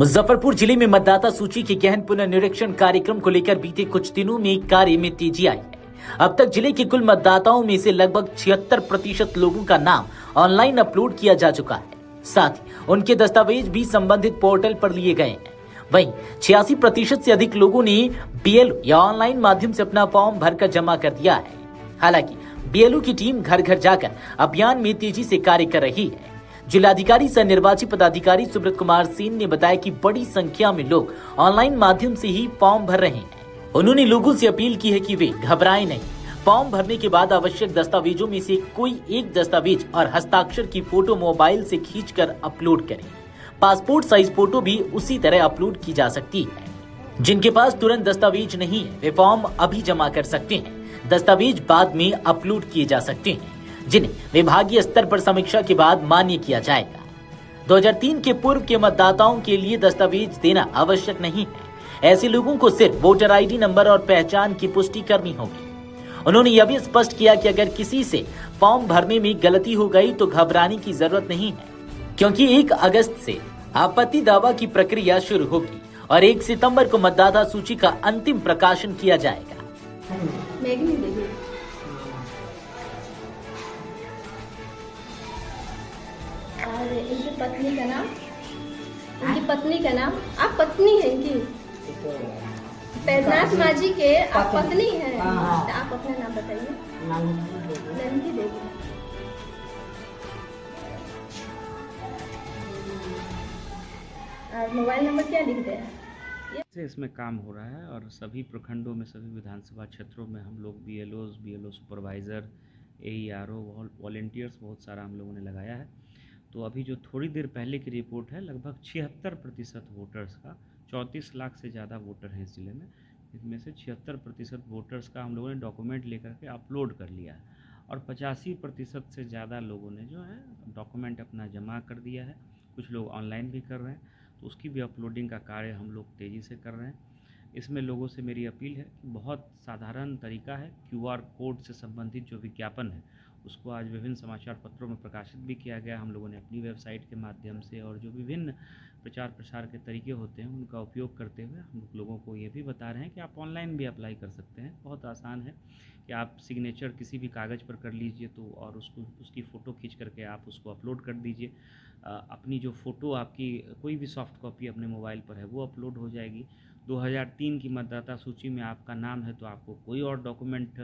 मुजफ्फरपुर जिले में मतदाता सूची के गहन पुनर्निरीक्षण कार्यक्रम को लेकर बीते कुछ दिनों में कार्य में तेजी आई है। अब तक जिले के कुल मतदाताओं में से लगभग 76% लोगों का नाम ऑनलाइन अपलोड किया जा चुका है। साथ ही उनके दस्तावेज भी संबंधित पोर्टल पर लिए गए हैं। वहीं 86% से अधिक लोगों ने बीएलओ या ऑनलाइन माध्यम से अपना फॉर्म भरकर जमा कर दिया है। हालांकि बीएलओ की टीम घर घर जाकर अभियान में तेजी से कार्य कर रही है। जिलाधिकारी सह निर्वाचित पदाधिकारी सुब्रत कुमार सेन ने बताया कि बड़ी संख्या में लोग ऑनलाइन माध्यम से ही फॉर्म भर रहे हैं। उन्होंने लोगों से अपील की है कि वे घबराएं नहीं। फॉर्म भरने के बाद आवश्यक दस्तावेजों में से कोई एक दस्तावेज और हस्ताक्षर की फोटो मोबाइल से खींचकर अपलोड करें। पासपोर्ट साइज फोटो भी उसी तरह अपलोड की जा सकती है। जिनके पास तुरंत दस्तावेज नहीं है वे फॉर्म अभी जमा कर सकते हैं। दस्तावेज बाद में अपलोड किए जा सकते हैं, जिन्हें विभागीय स्तर पर समीक्षा के बाद मान्य किया जाएगा। 2003 के पूर्व के मतदाताओं के लिए दस्तावेज देना आवश्यक नहीं है। ऐसे लोगों को सिर्फ वोटर आईडी नंबर और पहचान की पुष्टि करनी होगी। उन्होंने यह भी स्पष्ट किया कि अगर किसी से फॉर्म भरने में गलती हो गई तो घबराने की जरूरत नहीं है, क्योंकि 1 अगस्त से आपत्ति दावा की प्रक्रिया शुरू होगी और 1 सितंबर को मतदाता सूची का अंतिम प्रकाशन किया जाएगा। और इनकी पत्नी का नाम, आप पत्नी हैं इनकी? बैजनाथ माझी के आप पत्नी हैं? तो आप अपना नाम बताइए। नंदी देवी। और मोबाइल नंबर क्या लिखते हैं? से इसमें काम हो रहा है और सभी प्रखंडों में, सभी विधानसभा क्षेत्रों में हम लोग बीएलओ सुपरवाइज़र, एईआरओ, वॉलंटियर्स बहुत सारा हम लोगों ने लगाया है। तो अभी जो थोड़ी देर पहले की रिपोर्ट है, लगभग 76% वोटर्स का, 34 लाख से ज़्यादा वोटर हैं इस ज़िले में, इसमें से 76% वोटर्स का हम लोगों ने डॉक्यूमेंट लेकर के अपलोड कर लिया है और 85% से ज़्यादा लोगों ने जो है डॉक्यूमेंट अपना जमा कर दिया है। कुछ लोग ऑनलाइन भी कर रहे हैं, तो उसकी भी अपलोडिंग का कार्य हम लोग तेज़ी से कर रहे हैं। इसमें लोगों से मेरी अपील है कि बहुत साधारण तरीका है, क्यूआर कोड से संबंधित जो विज्ञापन है उसको आज विभिन्न समाचार पत्रों में प्रकाशित भी किया गया। हम लोगों ने अपनी वेबसाइट के माध्यम से और जो विभिन्न प्रचार प्रसार के तरीके होते हैं उनका उपयोग करते हुए हम लोगों को ये भी बता रहे हैं कि आप ऑनलाइन भी अप्लाई कर सकते हैं। बहुत आसान है कि आप सिग्नेचर किसी भी कागज़ पर कर लीजिए तो और उसकी फ़ोटो खींच करके आप उसको अपलोड कर दीजिए। अपनी जो फ़ोटो आपकी कोई भी सॉफ्ट कॉपी अपने मोबाइल पर है वो अपलोड हो जाएगी। 2003 की मतदाता सूची में आपका नाम है तो आपको कोई और डॉक्यूमेंट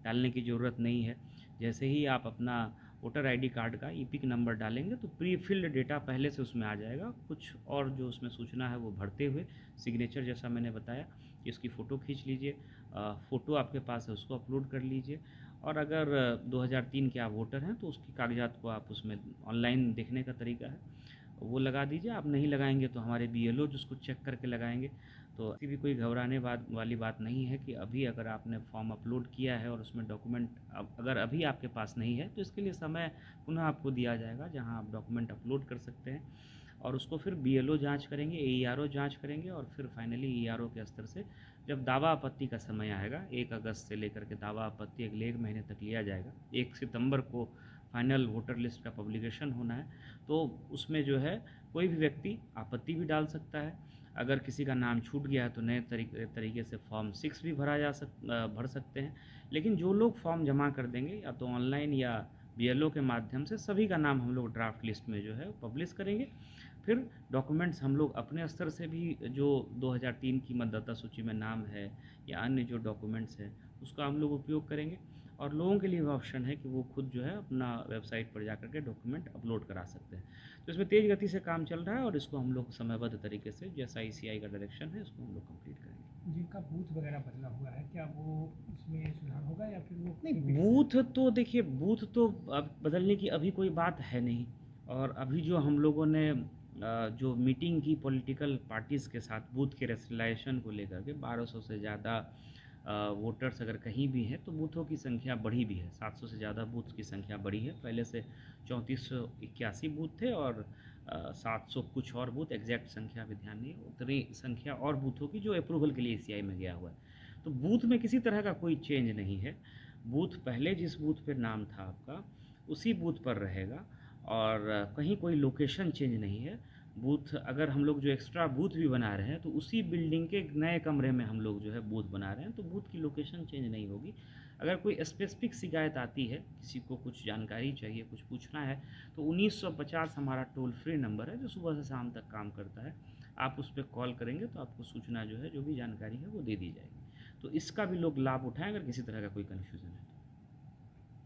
डालने की ज़रूरत नहीं है। जैसे ही आप अपना वोटर आईडी कार्ड का ईपिक नंबर डालेंगे तो प्री फिल्ड डेटा पहले से उसमें आ जाएगा। कुछ और जो उसमें सूचना है वो भरते हुए सिग्नेचर, जैसा मैंने बताया कि इसकी फ़ोटो खींच लीजिए, फ़ोटो आपके पास है उसको अपलोड कर लीजिए। और अगर 2003 के आप वोटर हैं तो उसकी कागजात को आप उसमें ऑनलाइन देखने का तरीका है वो लगा दीजिए। आप नहीं लगाएंगे तो हमारे बीएलओ जिसको चेक करके लगाएंगे। तो ऐसी भी कोई घबराने वाली बात नहीं है कि अभी अगर आपने फॉर्म अपलोड किया है और उसमें डॉक्यूमेंट अगर अभी आपके पास नहीं है तो इसके लिए समय पुनः आपको दिया जाएगा जहां आप डॉक्यूमेंट अपलोड कर सकते हैं और उसको फिर बीएलओ जांच करेंगे, एईआरओ जांच करेंगे और फिर फाइनली ईआरओ के स्तर से जब दावा आपत्ति का समय आएगा 1 अगस्त से लेकर के दावा आपत्ति अगले 1 महीने तक लिया जाएगा। 1 सितंबर को फाइनल वोटर लिस्ट का पब्लिकेशन होना है, तो उसमें जो है कोई भी व्यक्ति आपत्ति भी डाल सकता है। अगर किसी का नाम छूट गया है तो नए तरीके से फॉर्म 6 भी भर सकते हैं। लेकिन जो लोग फॉर्म जमा कर देंगे या तो ऑनलाइन या बीएलओ के माध्यम से, सभी का नाम हम लोग ड्राफ्ट लिस्ट में जो है पब्लिश करेंगे। फिर डॉक्यूमेंट्स हम लोग अपने स्तर से भी जो 2003 की मतदाता सूची में नाम है या अन्य जो डॉक्यूमेंट्स हैं उसका हम लोग उपयोग करेंगे और लोगों के लिए भी ऑप्शन है कि वो खुद जो है अपना वेबसाइट पर जाकर के डॉक्यूमेंट अपलोड करा सकते हैं। तो इसमें तेज़ गति से काम चल रहा है और इसको हम लोग समयबद्ध तरीके से, जैसा ईसीआई का डायरेक्शन है, इसको हम लोग कंप्लीट करेंगे। जिनका बूथ वगैरह बदला हुआ है क्या वो इसमें सुधार होगा या फिर वो नहीं, बूथ तो देखिए, बूथ तो अब बदलने की अभी कोई बात है नहीं। और अभी जो हम लोगों ने जो मीटिंग की पॉलिटिकल पार्टीज़ के साथ बूथ के रेशनलाइजेशन को लेकर के 1200 से ज़्यादा वोटर्स अगर कहीं भी हैं तो बूथों की संख्या बढ़ी भी है। 700 से ज़्यादा बूथ की संख्या बढ़ी है। पहले से 3481 बूथ थे और 700 कुछ और बूथ, एग्जैक्ट संख्या भी ध्यान नहीं है, उतनी संख्या और बूथों की जो अप्रूवल के लिए ईसीआई में गया हुआ है। तो बूथ में किसी तरह का कोई चेंज नहीं है। बूथ पहले जिस बूथ पे नाम था आपका उसी बूथ पर रहेगा और कहीं कोई लोकेशन चेंज नहीं है। बूथ अगर हम लोग जो एक्स्ट्रा बूथ भी बना रहे हैं तो उसी बिल्डिंग के नए कमरे में हम लोग जो है बूथ बना रहे हैं, तो बूथ की लोकेशन चेंज नहीं होगी। अगर कोई स्पेसिफिक शिकायत आती है, किसी को कुछ जानकारी चाहिए, कुछ पूछना है, तो 1950 हमारा टोल फ्री नंबर है जो सुबह से शाम तक काम करता है। आप उस पर कॉल करेंगे तो आपको सूचना जो है, जो भी जानकारी है वो दे दी जाएगी। तो इसका भी लोग लाभ उठाएं अगर किसी तरह का कोई कन्फ्यूज़न है।